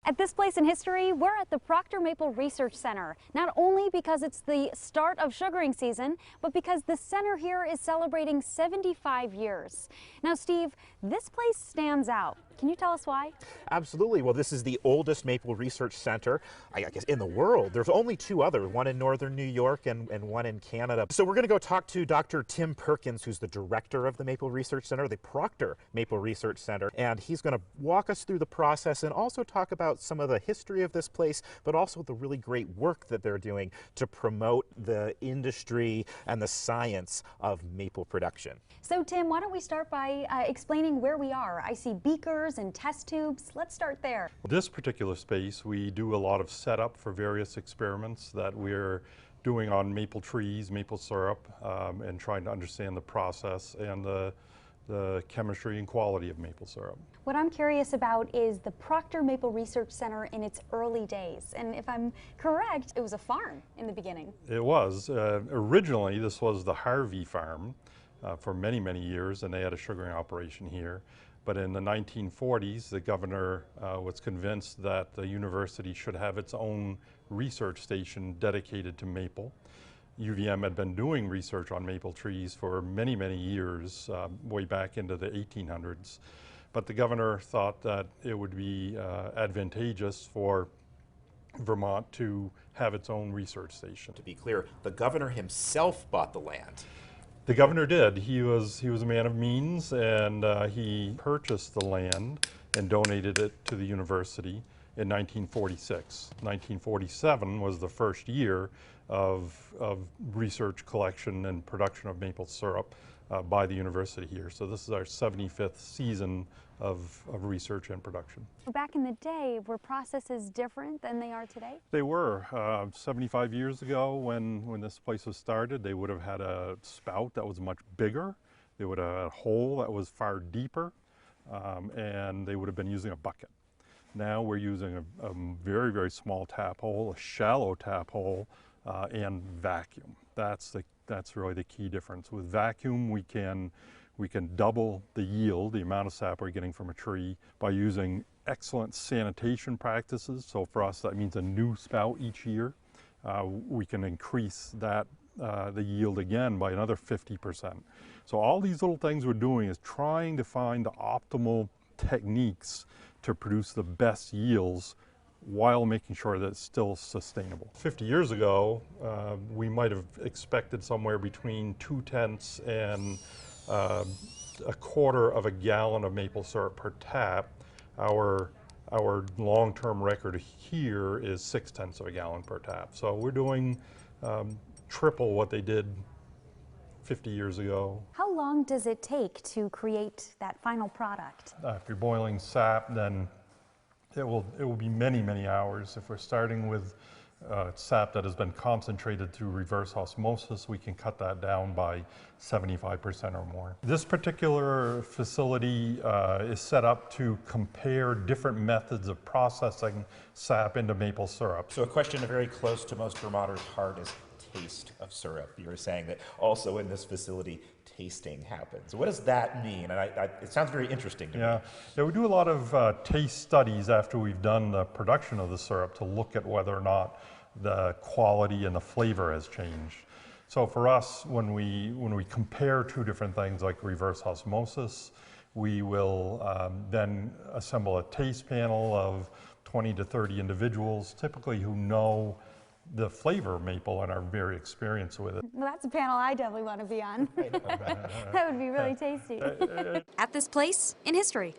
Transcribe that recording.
At this place in history, we're at the Proctor Maple Research Center, not only because it's the start of sugaring season, but because the center here is celebrating 75 years. Now, Steve, this place stands out. Can you tell us why? Absolutely. Well, this is the oldest maple research center, I guess, in the world. There's only two others, one in northern New York and one in Canada. So we're going to go talk to Dr. Tim Perkins, who's the director of the Maple Research Center, the Proctor Maple Research Center, and he's going to walk us through the process and also talk about some of the history of this place, but also the really great work that they're doing to promote the industry and the science of maple production. So, Tim, why don't we start by explaining where we are? I see beakers and test tubes. Let's start there. This particular space, we do a lot of setup for various experiments that we're doing on maple trees, maple syrup, and trying to understand the process and the chemistry and quality of maple syrup. What I'm curious about is the Proctor Maple Research Center in its early days. And if I'm correct, it was a farm in the beginning. It was. Originally, this was the Harvey farm for many, many years, and they had a sugaring operation here. But in the 1940s, the governor was convinced that the university should have its own research station dedicated to maple. UVM had been doing research on maple trees for many, many years, way back into the 1800s. But the governor thought that it would be advantageous for Vermont to have its own research station. To be clear, the governor himself bought the land. The governor did. He was a man of means, and he purchased the land and donated it to the university in 1946. 1947 was the first year of research collection and production of maple syrup by the university here. So this is our 75th season of research and production. Back in the day, were processes different than they are today? They were. 75 years ago when this place was started, they would have had a spout that was much bigger. They would have had a hole that was far deeper, and they would have been using a bucket. Now we're using a very, very small tap hole, a shallow tap hole, and vacuum. That's really the key difference. With vacuum, we can double the yield, the amount of sap we're getting from a tree, by using excellent sanitation practices. So for us, that means a new spout each year. We can increase that the yield again by another 50%. So all these little things we're doing is trying to find the optimal techniques to produce the best yields while making sure that it's still sustainable. 50 years ago, we might have expected somewhere between 2/10 and a quarter of a gallon of maple syrup per tap. Our long-term record here is 6/10 of a gallon per tap. So we're doing triple what they did 50 years ago. How long does it take to create that final product? If you're boiling sap, then it will be many, many hours. If we're starting with sap that has been concentrated through reverse osmosis, we can cut that down by 75% or more. This particular facility is set up to compare different methods of processing sap into maple syrup. So a question very close to most Vermonters' heart is taste of syrup. You were saying that also in this facility, tasting happens. What does that mean? And it sounds very interesting to me. Yeah, we do a lot of taste studies after we've done the production of the syrup to look at whether or not the quality and the flavor has changed. So for us, when we compare two different things like reverse osmosis, we will then assemble a taste panel of 20 to 30 individuals, typically who know the flavor of maple and are very experienced with it. Well, that's a panel I definitely want to be on. That would be really tasty. At this place in history.